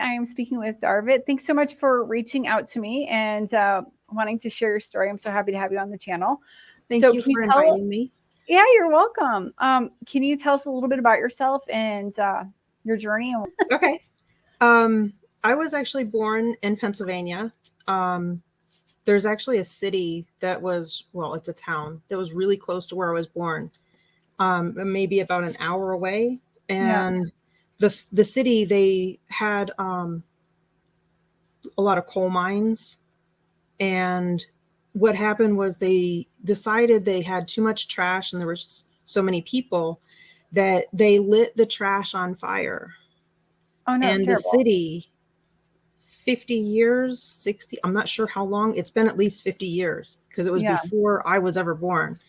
I am speaking with Darvit. Thanks so much for reaching out to me and wanting to share your story. I'm so happy to have you on the channel. Thank you for inviting me. Yeah, you're welcome. Can you tell us a little bit about yourself and your journey? Okay. I was actually born in Pennsylvania. There's actually a city that was, well, it's a town that was really close to where I was born, maybe about an hour away. And the city, they had a lot of coal mines. And what happened was they decided they had too much trash and there was so many people that they lit the trash on fire. Oh no, and the city, 50 years, 60, I'm not sure how long, it's been at least 50 years because it was before I was ever born,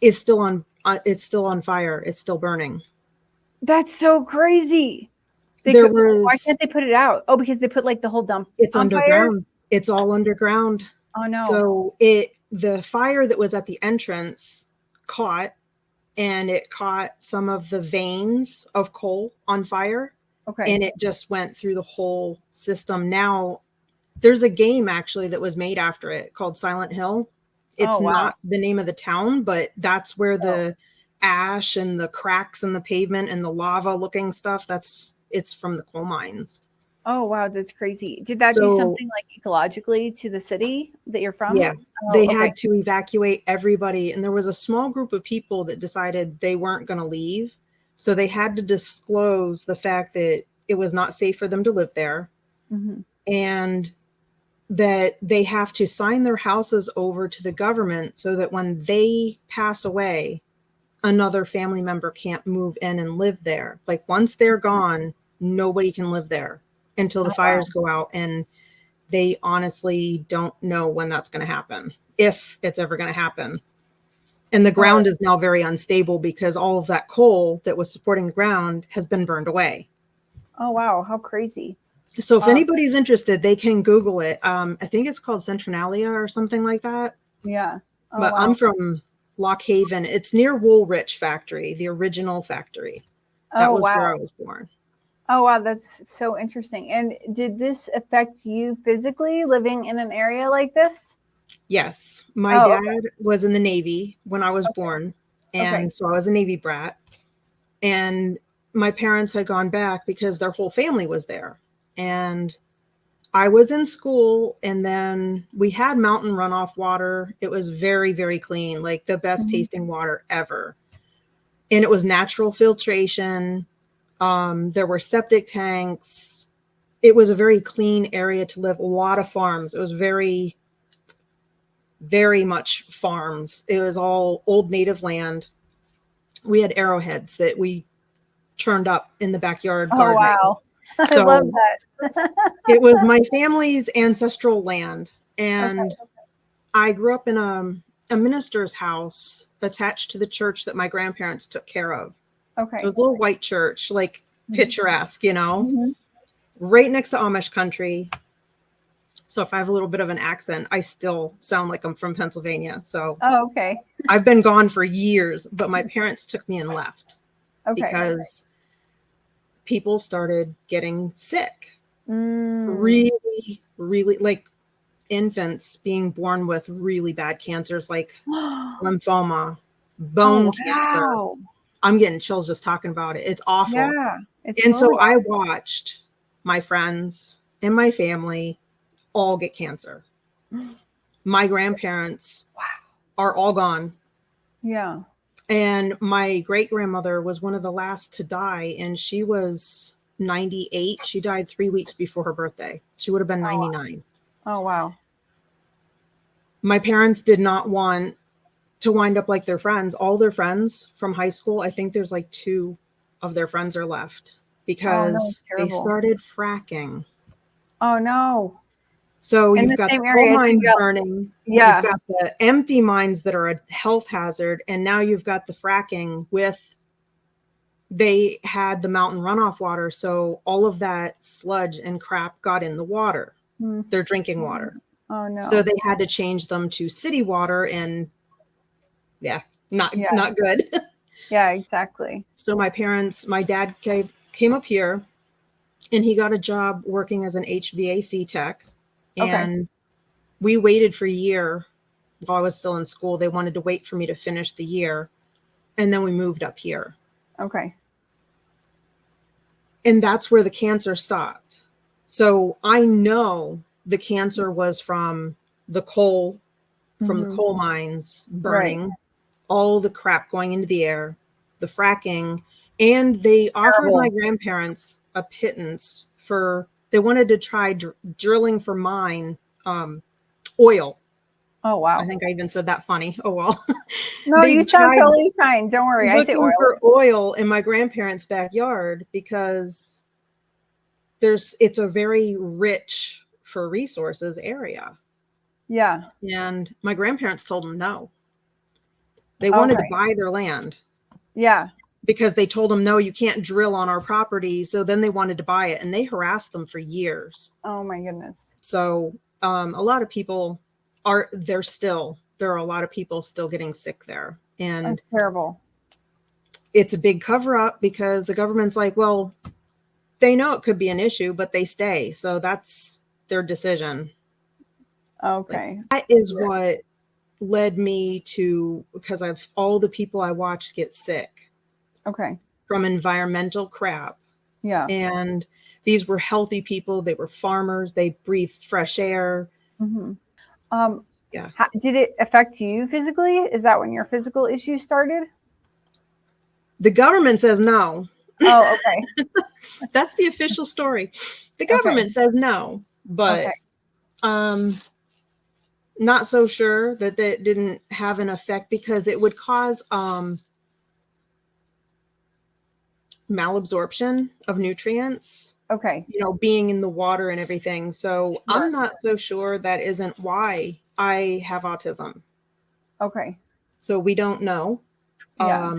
is still on, it's still on fire. It's still burning. That's so crazy. Why can't they put it out? Oh, because they put like the whole dump. It's underground. Fire? It's all underground. Oh no. So the fire that was at the entrance caught, and it caught some of the veins of coal on fire. Okay. And it just went through the whole system. Now there's a game actually that was made after it called Silent Hill. It's not the name of the town, but that's where the ash and the cracks in the pavement and the lava looking stuff, it's from the coal mines. Oh, wow. That's crazy. Did that do something like ecologically to the city that you're from? Yeah, they had to evacuate everybody. And there was a small group of people that decided they weren't going to leave. So they had to disclose the fact that it was not safe for them to live there. Mm-hmm. And that they have to sign their houses over to the government so that when they pass away, another family member can't move in and live there. Like once they're gone, nobody can live there until the fires go out. And they honestly don't know when that's going to happen, if it's ever going to happen. And the ground is now very unstable because all of that coal that was supporting the ground has been burned away. Oh, wow. How crazy. So if anybody's interested, they can Google it. I think it's called Centralia or something like that. Yeah. Oh, but I'm from Lock Haven. It's near Woolrich factory, the original factory. That was where I was born. Oh, wow. That's so interesting. And did this affect you physically living in an area like this? Yes. My dad was in the Navy when I was born. And so I was a Navy brat. And my parents had gone back because their whole family was there. And I was in school, and then we had mountain runoff water. It was very, very clean, like the best tasting water ever. And it was natural filtration. There were septic tanks. It was a very clean area to live. A lot of farms. It was very, very much farms. It was all old native land. We had arrowheads that we turned up in the backyard gardening. Wow. I love that. It was my family's ancestral land. And I grew up in a minister's house attached to the church that my grandparents took care of. Okay. It was a little white church, like picturesque, you know, right next to Amish country. So if I have a little bit of an accent, I still sound like I'm from Pennsylvania. So I've been gone for years, but my parents took me and left because people started getting sick. Really, really, like infants being born with really bad cancers like lymphoma, bone cancer. I'm getting chills just talking about it. It's awful. Yeah, and so I watched my friends and my family all get cancer. My grandparents are all gone. Yeah. And my great grandmother was one of the last to die, and she was 98. She died 3 weeks before her birthday. She would have been 99. Oh, wow. My parents did not want to wind up like their friends. All their friends from high school, I think there's like 2 of their friends are left because they started fracking. Oh, no. So you've got the coal mine burning. Yeah. You've got the empty mines that are a health hazard. And now you've got the fracking they had the mountain runoff water. So all of that sludge and crap got in the water, their drinking water. Oh, no. So they had to change them to city water, and not good. Yeah, exactly. So my dad came up here, and he got a job working as an HVAC tech. Okay. And we waited for a year while I was still in school. They wanted to wait for me to finish the year. And then we moved up here. Okay. And that's where the cancer stopped. So I know the cancer was from the coal, from the coal mines burning, all the crap going into the air, the fracking, and they offered my grandparents a pittance for, they wanted to try drilling for mine oil. Oh, wow. I think I even said that funny. Oh, well. No, you sound totally fine. Don't worry. I say oil. For oil in my grandparents' backyard because it's a very rich for resources area. Yeah. And my grandparents told them no. They wanted to buy their land. Yeah. Because they told them, no, you can't drill on our property. So then they wanted to buy it, and they harassed them for years. Oh my goodness. So a lot of people there are a lot of people still getting sick there. And that's terrible. It's a big cover up because the government's like, well, they know it could be an issue, but they stay. So that's their decision. Okay. That is what led me to, because all the people I watched get sick. Okay. From environmental crap. Yeah. And these were healthy people. They were farmers. They breathed fresh air. Yeah. Did it affect you physically? Is that when your physical issues started? The government says no. Oh, okay. That's the official story. The government says no, but not so sure that didn't have an effect because it would cause malabsorption of nutrients. Okay. Being in the water and everything. So I'm not so sure that isn't why I have autism. Okay. So we don't know. Yeah.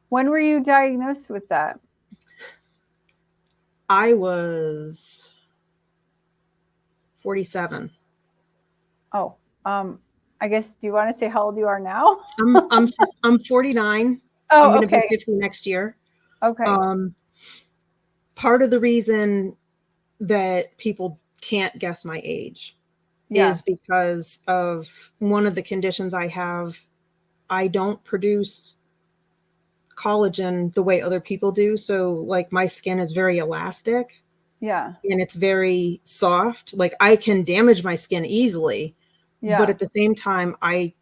When were you diagnosed with that? I was 47. Oh, I guess, do you want to say how old you are now? I'm 49. Oh, I'm going to be 50 next year. Okay. Part of the reason that people can't guess my age is because of one of the conditions I have. I don't produce collagen the way other people do. So like my skin is very elastic. Yeah. And it's very soft. Like I can damage my skin easily. Yeah. But at the same time, I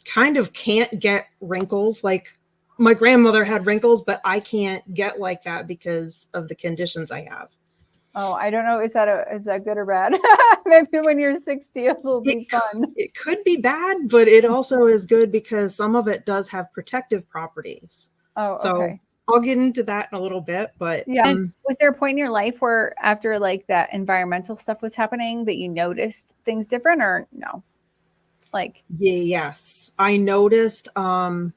kind of can't get wrinkles. Like my grandmother had wrinkles, but I can't get like that because of the conditions I have. Oh, I don't know. Is that good or bad? Maybe when you're 60, it will be fun. It could be bad, but it also is good because some of it does have protective properties. Oh, so okay. I'll get into that in a little bit, but yeah. Was there a point in your life where after like that environmental stuff was happening that you noticed things different or no? Like, yes, I noticed, I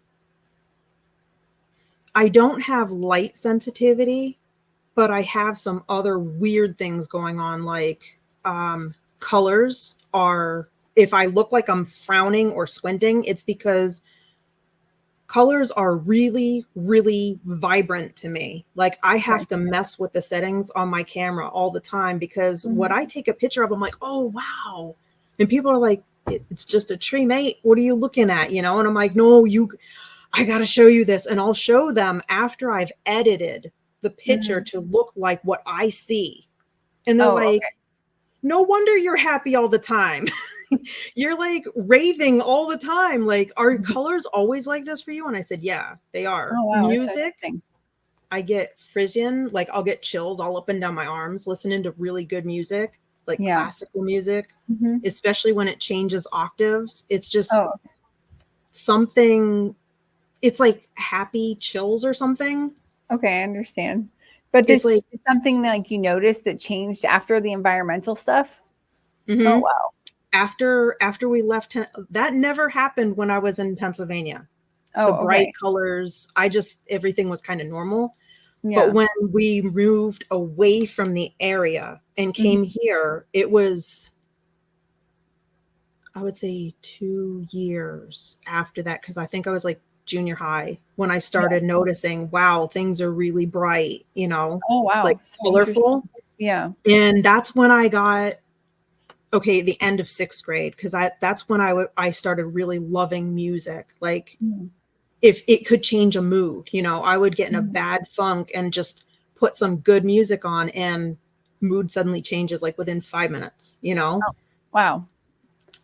don't have light sensitivity, but I have some other weird things going on. Like, colors are, if I look like I'm frowning or squinting, it's because colors are really, really vibrant to me. Like I have to mess with the settings on my camera all the time because what I take a picture of, I'm like, oh, wow. And people are like, it's just a tree, mate. What are you looking at? And I'm like, no, I got to show you this. And I'll show them after I've edited the picture to look like what I see. And they're like, no wonder you're happy all the time. You're like raving all the time. Like, are colors always like this for you? And I said, yeah, they are. Oh, wow, music, I get Frisian, like I'll get chills all up and down my arms listening to really good music, like classical music, especially when it changes octaves. It's just something, it's like happy chills or something. Okay, I understand. But this is something like you noticed that changed after the environmental stuff? Oh, wow. After we left, that never happened when I was in Pennsylvania. Oh, the bright colors, everything was kind of normal. Yeah. But when we moved away from the area and came here, it was, I would say 2 years after that, because I think I was like junior high when I started noticing, wow, things are really bright, you know, Oh, wow. like So colorful. Yeah. And that's when I got, the end of 6th grade, because that's when I started really loving music. Like if it could change a mood, you know, I would get in a bad funk and just put some good music on and mood suddenly changes like within 5 minutes, you know? Oh, wow.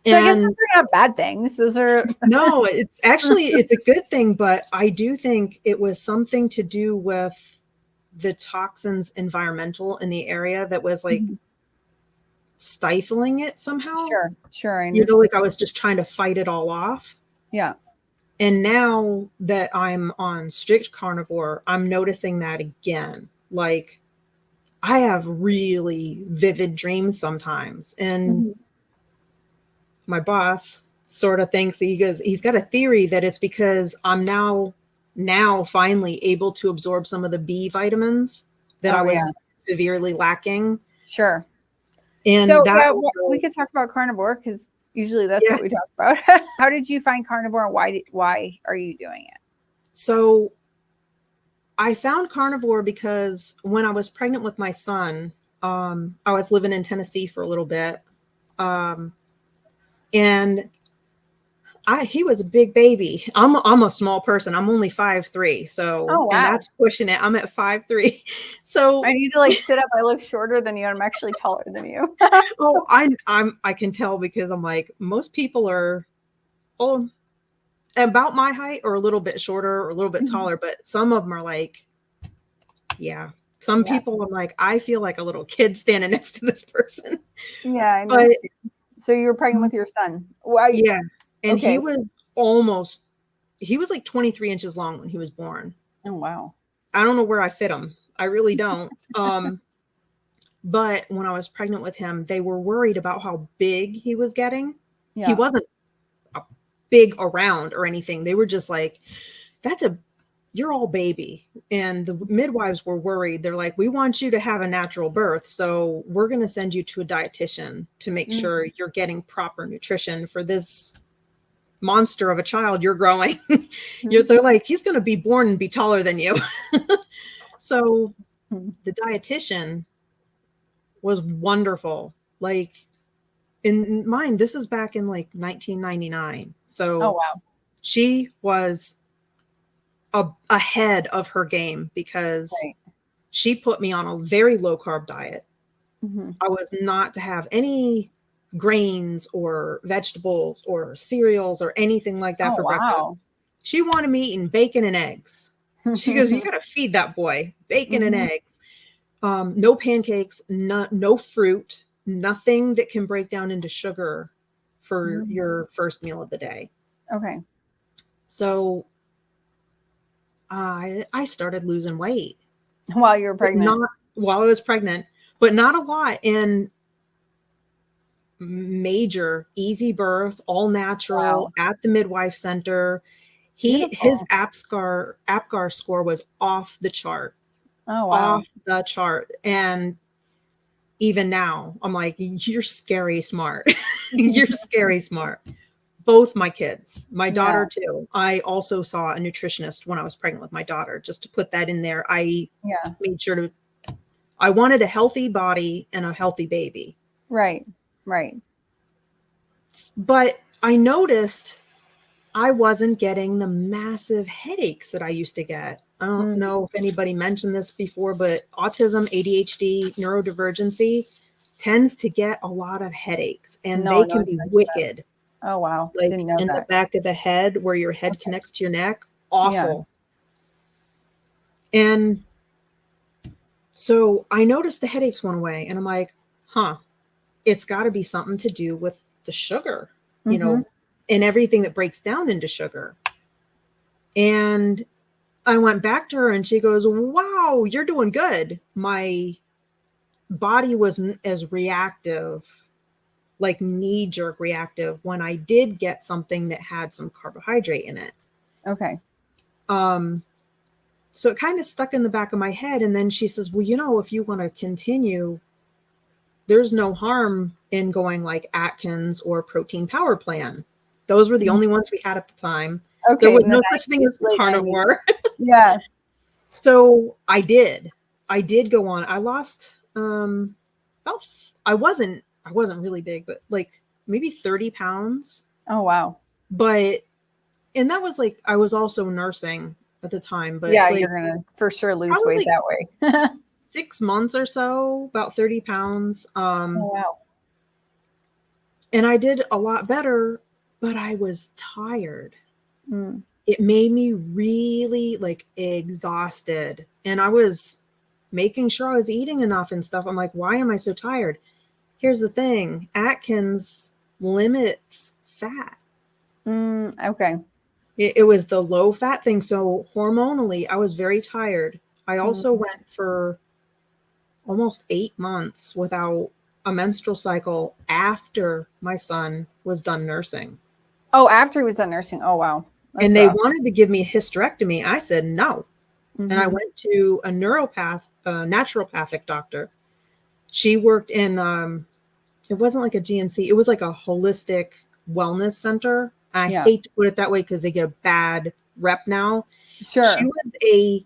So I guess those And are not bad things. Those are no, it's actually, it's a good thing, but I do think it was something to do with the toxins environmental in the area that was like stifling it somehow. Sure. I You know, understand. like I was just trying to fight it all off. Yeah. And now that I'm on strict carnivore, I'm noticing that again. Like I have really vivid dreams sometimes. And my boss sort of thinks, he's got a theory that it's because I'm now finally able to absorb some of the B vitamins that I Oh, yeah. was severely lacking. Sure. And So that yeah, also, we could talk about carnivore because usually that's yeah. what we talk about. How did you find carnivore and why are you doing it? So I found carnivore because when I was pregnant with my son, I was living in Tennessee for a little bit. And he was a big baby. I'm a small person. I'm only 5'3". So, Oh, and wow. that's pushing it. I'm at 5'3". So, I need to like sit up. I look shorter than you and I'm actually taller than you. oh, I can tell because I'm like, most people are about my height or a little bit shorter or a little bit taller, but some of them are like, yeah. Some Yeah. people I'm like, I feel like a little kid standing next to this person. Yeah, I But understand. So you were pregnant with your son. Why? yeah. And Okay. he was like 23 inches long when he was born. Oh, wow. I don't know where I fit him. I really don't. But when I was pregnant with him, they were worried about how big he was getting. He Yeah. wasn't a big around or anything. They were just like, you're all baby. And the midwives were worried. They're like, we want you to have a natural birth. So we're going to send you to a dietitian to make sure you're getting proper nutrition for this monster of a child you're growing. They're like, he's going to be born and be taller than you. So the dietitian was wonderful. Like in mine, this is back in like 1999. Oh, So wow. she was ahead of her game because Right. she put me on a very low carb diet. I was not to have any grains or vegetables or cereals or anything like that Oh, for breakfast. wow. She wanted me eating bacon and eggs. She goes, you got to feed that boy bacon and eggs. No pancakes, no fruit, nothing that can break down into sugar for your first meal of the day. Okay. So I started losing weight. While you were pregnant. Not while I was pregnant, but not a lot. And major easy birth, all natural at the midwife center. His Beautiful. APGAR score was off the chart. Oh, wow. Off the chart. And even now, I'm like, you're scary smart. You're scary smart. Both my kids, my daughter too. I also saw a nutritionist when I was pregnant with my daughter, just to put that in there. I made sure I wanted a healthy body and a healthy baby. Right. But I noticed I wasn't getting the massive headaches that I used to get. I don't know if anybody mentioned this before, but autism, ADHD, neurodivergency tends to get a lot of headaches, and they can be wicked. Oh, wow. Like Didn't know in that. the back of the head where your head connects to your neck. Awful. And so I noticed the headaches went away, and I'm like, it's got to be something to do with the sugar, you know, and everything that breaks down into sugar. And I went back to her and she goes, wow, you're doing good. My body wasn't as reactive, like knee-jerk reactive, when I did get something that had some carbohydrate in it. Okay. So it kind of stuck in the back of my head. And then she says, well, you know, if you want to continue, there's no harm in going like Atkins or Protein Power Plan. Those were the only ones we had at the time. Okay. There was In the no such thing as late 90s. carnivore. Yeah. So I did go on. I lost, about, I wasn't really big, but like maybe 30 pounds. Oh, wow. But, and that was like, I was also nursing at the time, but Yeah, like you're going to for sure lose probably weight like that way. 6 months or so, about 30 pounds. Oh, wow. And I did a lot better, but I was tired. Mm. It made me really like exhausted. And I was making sure I was eating enough and stuff. I'm like, why am I so tired? Here's the thing, Atkins limits fat. Okay. It was the low fat thing. So hormonally, I was very tired. I also Mm. went for almost 8 months without a menstrual cycle after my son was done nursing. Oh, after he was done nursing. Oh, wow. That's And they rough. wanted to give me a hysterectomy. I said no. And I Mm-hmm. went to a naturopathic doctor. She worked in, it wasn't like a GNC, it was like a holistic wellness center. I Yeah. hate to put it that way because they get a bad rep now. She Sure. was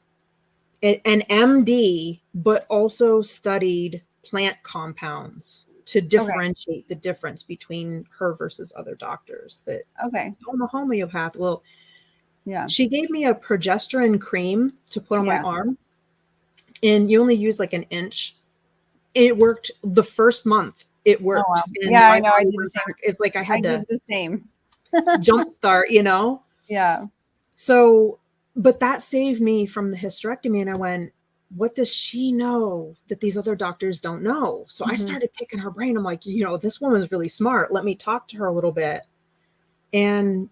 an MD, but also studied plant compounds to Okay. differentiate the difference between her versus other doctors that, Okay. oh, I'm a homeopath. Well, Yeah. she gave me a progesterone cream to put on my Yeah. arm, and you only use like an inch. It worked the first month. It Oh, wow. worked, and Yeah, I my know. I body did the went same. back. It's like I I had did to the same. jumpstart. Yeah. So, but that saved me from the hysterectomy. And I went, what does she know that these other doctors don't know? So I Mm-hmm. started picking her brain. I'm like, this woman's really smart. Let me talk to her a little bit. And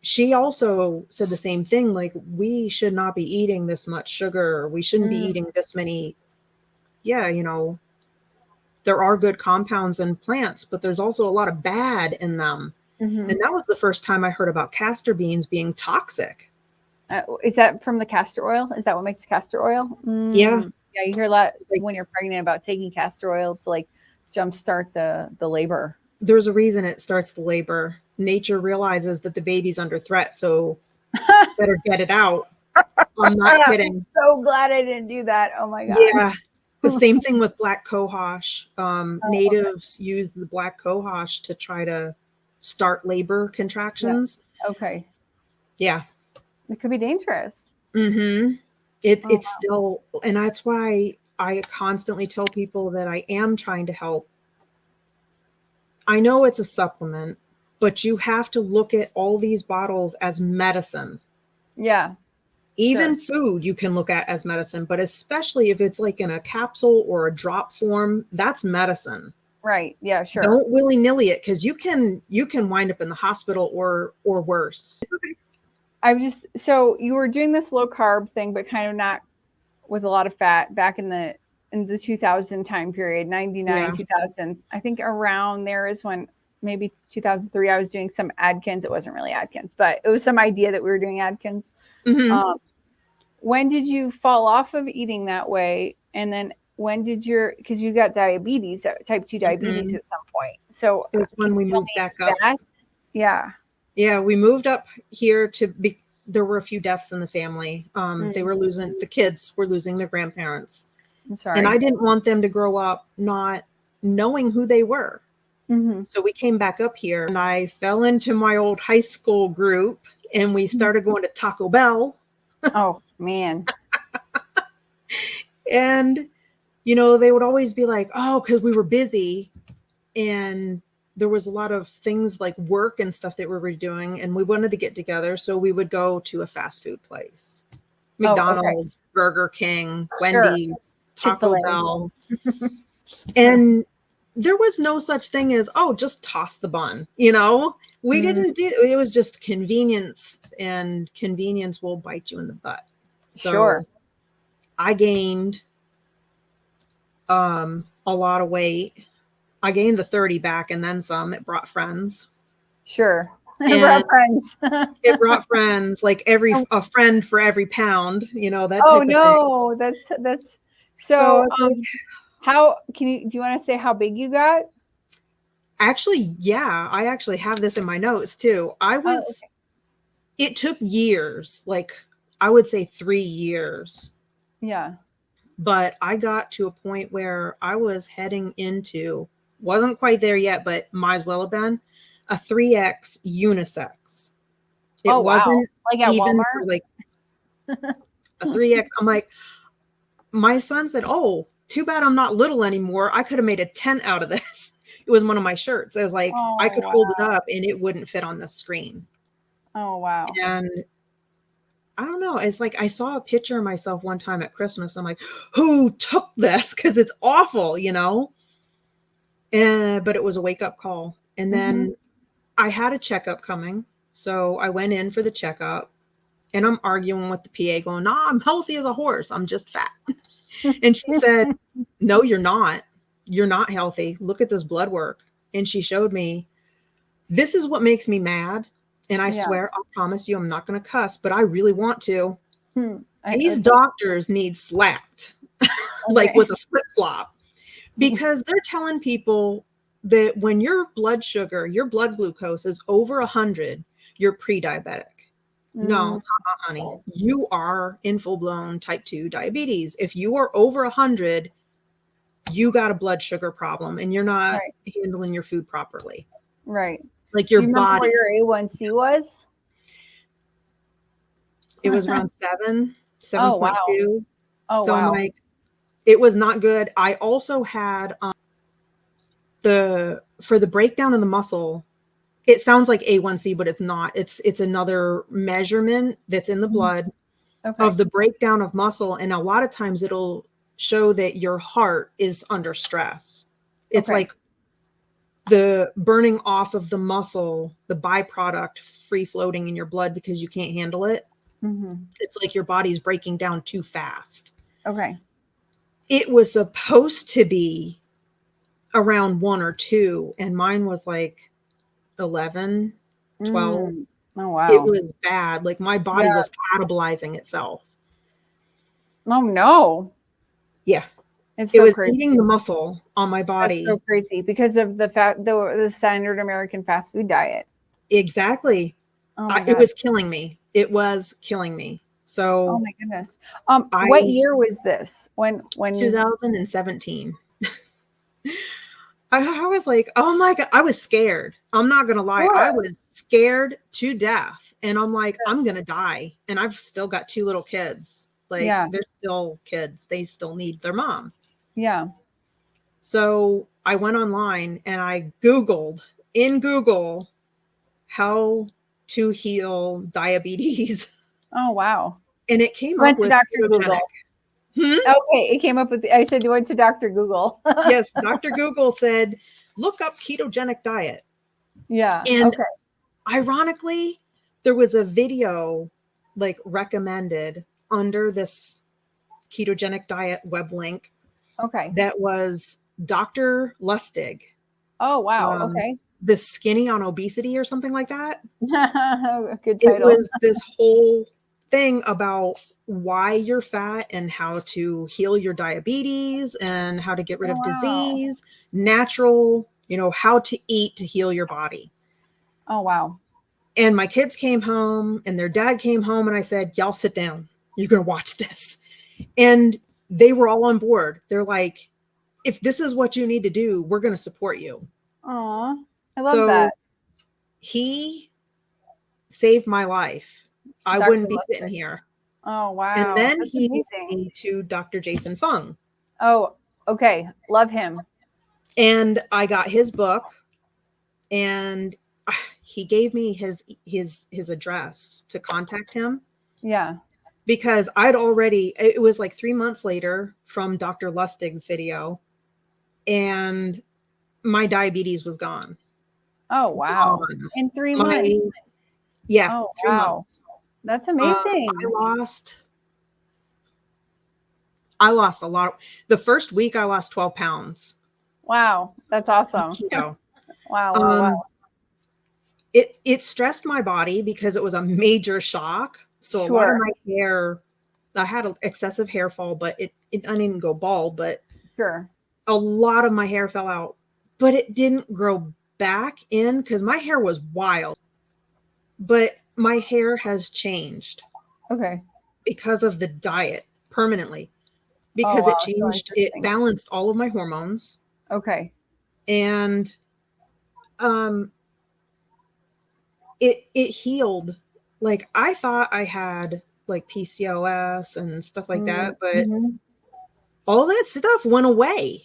she also said the same thing. Like, we should not be eating this much sugar. We shouldn't be eating this many. Yeah, there are good compounds in plants, but there's also a lot of bad in them. Mm-hmm. And that was the first time I heard about castor beans being toxic. Is that from the castor oil? Is that what makes castor oil? Yeah. Yeah, you hear a lot Like, when you're pregnant about taking castor oil to like jumpstart the labor. there's a reason it starts the labor. Nature realizes that the baby's under threat, so better get it out. I'm not kidding. So glad I didn't do that. Oh my God. Yeah. The same thing with black cohosh. Oh, Natives use the black cohosh to try to start labor yeah. contractions. Okay. Yeah. It could be dangerous. Mm-hmm. Oh, It's still, and that's why I constantly tell people that I am trying to help. I know it's a supplement, but you have to look at all these bottles as medicine. yeah. Even Sure. food you can look at as medicine, but especially if it's like in a capsule or a drop form, that's medicine. Right. Yeah, sure. Don't willy-nilly it, because you can wind up in the hospital or worse. It's okay. So you were doing this low carb thing, but kind of not with a lot of fat back in the 2000 time period, 99, Yeah. 2000. I think around there is when maybe 2003 I was doing some Adkins. It wasn't really Adkins, but it was some idea that we were doing Adkins. Mm-hmm. When did you fall off of eating that way? And then when did because you got diabetes, type 2 diabetes Mm-hmm. at some point. So It was can when we you tell moved me back up. that? Yeah. Yeah, we moved up here there were a few deaths in the family. They were the kids were losing their grandparents. I'm And I sorry. didn't want them to grow up not knowing who they were. Mm-hmm. So we came back up here, and I fell into my old high school group, and we started going to Taco Bell. Oh man. And, they would always be like, oh, because we were busy. And there was a lot of things like work and stuff that we were doing, and we wanted to get together. So we would go to a fast food place. Oh, okay. McDonald's, Burger King, Sure. Wendy's, Taco Chick-fil-A. Bell. And there was no such thing as, oh, just toss the bun. We didn't do it. Was just convenience, and convenience will bite you in the butt. So Sure. I gained a lot of weight. I gained the 30 back and then some. It brought friends. Sure. And Brought friends. it brought friends, like a friend for every pound, that Oh type of thing. no, that's So how do you want to say how big you got? actually, yeah, I actually have this in my notes too. I was it took years, like I would say 3 years. Yeah. But I got to a point where I was heading into, wasn't quite there yet, but might as well have been, a 3X unisex. It Oh, wow. wasn't Like at even Walmart? for like a 3X. I'm like, my son said, oh, too bad I'm not little anymore. I could have made a 10 out of this. It was one of my shirts. I was like, I could hold it up and it wouldn't fit on the screen. Oh, wow. And I don't know. It's like I saw a picture of myself one time at Christmas. I'm like, who took this? Because it's awful, you know? But it was a wake-up call. And then I had a checkup coming. So I went in for the checkup and I'm arguing with the PA going, nah, I'm healthy as a horse. I'm just fat. And she said, no, you're not. You're not healthy. Look at this blood work. And she showed me, this is what makes me mad. And I swear, I promise you, I'm not going to cuss, but I really want to. These doctors need slapped, like with a flip-flop, because they're telling people that when your blood sugar, your blood glucose is over 100, you're pre-diabetic. No, honey, you are in full-blown type 2 diabetes. If you are over 100, you got a blood sugar problem and you're not handling your food properly. Right. Like your Do you remember body. what your A1C was? It was around 7.2. Oh, wow. Oh, so wow. I'm like, it was not good. I also had for the breakdown of the muscle, it sounds like A1C, but it's not. It's another measurement that's in the blood of the breakdown of muscle. And a lot of times it'll show that your heart is under stress. It's like the burning off of the muscle, the byproduct free floating in your blood because you can't handle it. It's like your body's breaking down too fast. Okay. It was supposed to be around 1 or 2, and mine was like 11, 12. Oh, wow. It was bad. Like my body was catabolizing itself. Oh, no. Yeah. It's so it was crazy. eating the muscle on my body. That's so crazy because of the standard American fast food diet. Exactly. It was killing me. It was killing me. So, oh my goodness. What year was this? When 2017. I was like, oh my God, I was scared. I'm not going to lie. I was scared to death. And I'm like, I'm going to die. And I've still got 2 little kids. Like they're still kids. They still need their mom. Yeah. So I went online and I Googled in Google how to heal diabetes. Oh, wow. And it came up with Dr. Google. Okay, it came up with, I said, you went to Dr. Google. Yes, Dr. Google said, look up ketogenic diet. Yeah. And ironically, there was a video like recommended under this ketogenic diet web link. That was Dr. Lustig. Oh, wow. The Skinny on Obesity or something like that. Good title. It was this whole thing about why you're fat and how to heal your diabetes and how to get rid of disease, natural, how to eat to heal your body. Oh, wow. And my kids came home and their dad came home and I said, y'all sit down. You're going to watch this. And they were all on board. They're like, if this is what you need to do, we're going to support you. Aw, I love that. He saved my life. I wouldn't be sitting here. Oh, wow. And then he took me to Dr. Jason Fung. Oh, okay. Love him. And I got his book and he gave me his address to contact him. Yeah. Because it was like 3 months later from Dr. Lustig's video and my diabetes was gone. Oh, wow. Gone. In 3 months. Yeah. Oh, 3 wow. months. That's amazing. I lost a lot. The first week I lost 12 pounds. Wow. That's awesome. Wow. It stressed my body because it was a major shock. So a lot of my hair, I had an excessive hair fall, but I didn't go bald, but a lot of my hair fell out, but it didn't grow back in because my hair was wild. But my hair has changed Okay. because of the diet permanently, Oh because wow, it so changed, it interesting. balanced all of my hormones. Okay. And um it healed. Like I thought I had like PCOS and stuff like that, but Mm-hmm. all that stuff went away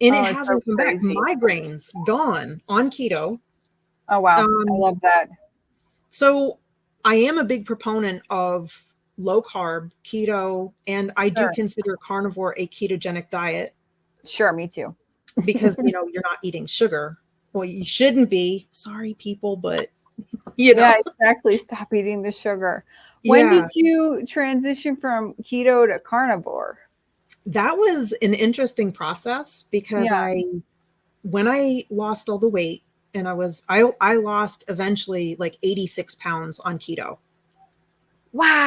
and it Oh, it's so hasn't come back. crazy. Migraines gone on keto. Oh wow, I Um, love that. so I am a big proponent of low carb, keto, and I do Sure. consider carnivore a ketogenic diet Sure, me too. because, you know, you're not eating sugar. Well, you shouldn't be. Sorry, people, but you Yeah, know, exactly. Stop eating the sugar. When did yeah, you transition from keto to carnivore? that was an interesting process because Yeah. when I lost all the weight and I lost eventually like 86 pounds on keto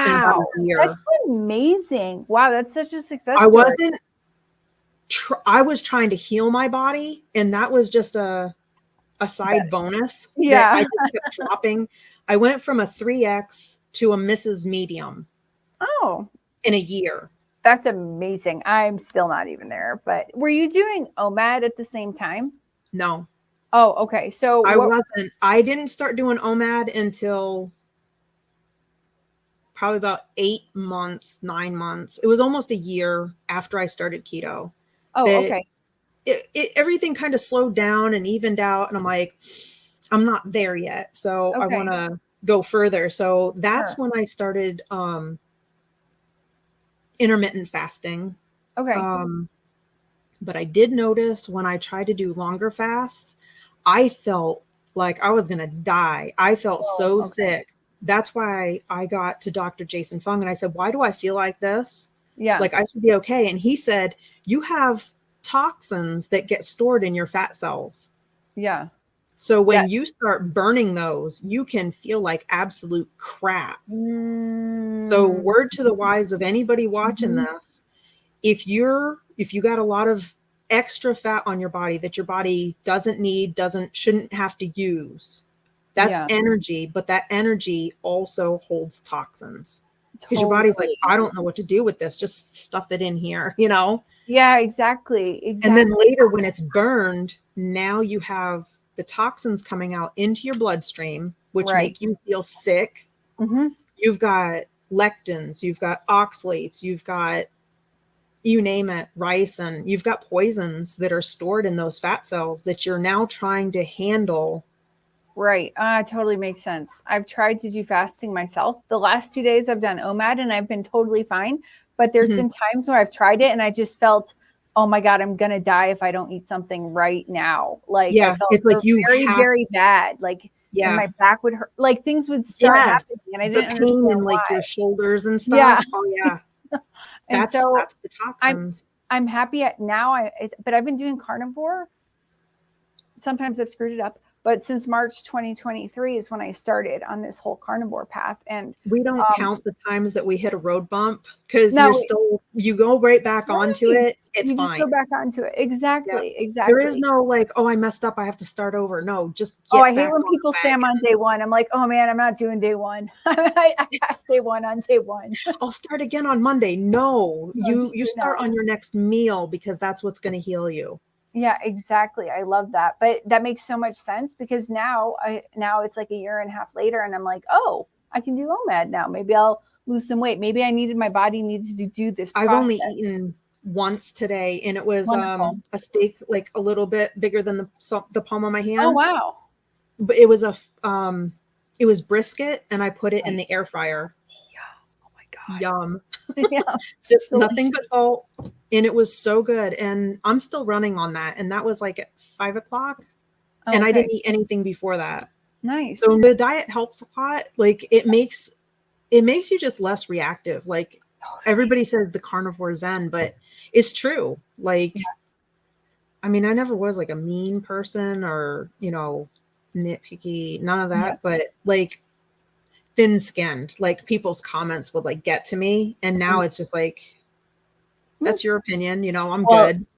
in about a Wow. That's year. amazing. Wow, that's such a success I story. wasn't, I was trying to heal my body, and that was just a That, side bonus that yeah. I just kept dropping. I went from a 3X to a Mrs. Medium Oh, in a year. that's amazing. I'm still not even there, but were you doing OMAD at the same time? No, Oh, okay. So I what? wasn't. I didn't start doing OMAD until probably about 8 months, 9 months. It was almost a year after I started keto Oh, that okay. everything kind of slowed down and evened out. And I'm like, I'm not there yet. So I want Okay. to go further. So that's Sure. when I started intermittent fasting. Okay. Um, but I did notice when I tried to do longer fasts, I felt like I was going to die. I felt Oh, so okay. sick. That's why I got to Dr. Jason Fung and I said, why do I feel like this? Yeah. Like I should be okay. And he said, you have toxins that get stored in your fat cells. Yeah. So when you Yes. start burning those, you can feel like absolute crap. So Mm, word to the wise of anybody watching mhm. this, if you got a lot of extra fat on your body that your body doesn't need, shouldn't have to use, that's Yeah. energy, but that energy also holds toxins. Because your body's like, Totally. I don't know what to do with this. Just stuff it in here, you know? Yeah, exactly. And then Exactly. later when it's burned, now you have the toxins coming out into your bloodstream, which Right. make you feel sick. Hmm. You've got lectins, you've got oxalates, you've got, you name it, ricin, you've got poisons that are stored in those fat cells that you're now trying to handle. Right. Totally makes sense. I've tried to do fasting myself. The last 2 days I've done OMAD and I've been totally fine. But there's Mhm. been times where I've tried it and I just felt, oh my God, I'm gonna die if I don't eat something right now. Like I Yeah, felt it's like you very, have, very bad. Like, and yeah, my back would hurt. Like things would start happening yes, and I the didn't pain understand in like why. your shoulders and Yeah. stuff. Oh yeah, And so that's the I'm toxins. I'm happy at now. But I've been doing carnivore. Sometimes I've screwed it up, but since March 2023 is when I started on this whole carnivore path. And We don't um, count the times that we hit a road bump because no, you're still, you go right back onto right, it. It's you just go fine. back onto it. Yeah. Exactly, There is exactly. no like, oh, I messed up, I have to start over. No, just Oh, I get hate back when on people the say I'm on wagon. day one. I'm like, oh man, I'm not doing day one. I passed day one on day one. I'll start again on Monday. No, No, just you do it start now. on your next meal because that's what's going to heal you. Yeah, exactly. I love that. But that makes so much sense because now it's like a year and a half later and I'm like, "Oh, I can do OMAD now. Maybe I'll lose some weight. Maybe my body needs to do this I've only process." eaten once today and it was Wonderful. a steak like a little bit bigger than the palm of my Oh, hand, wow. but it was it was brisket and I put it in Nice. the air fryer. Yeah. Oh Yum. my god. Yeah. Just nothing but Delicious. salt. And it was so good. And I'm still running on that. And that was like at 5 o'clock. Oh, And I okay. didn't eat anything before that. So Nice. the diet helps a lot. Like it makes you just less reactive. Like Totally. everybody says the carnivore zen, but it's true. Like, Yeah. I mean, I never was like a mean person or, you know, nitpicky, none of Yeah. that, but like thin skinned, like people's comments would like get to me. And now Mm. it's just like, that's your opinion, you know, I'm Well, good.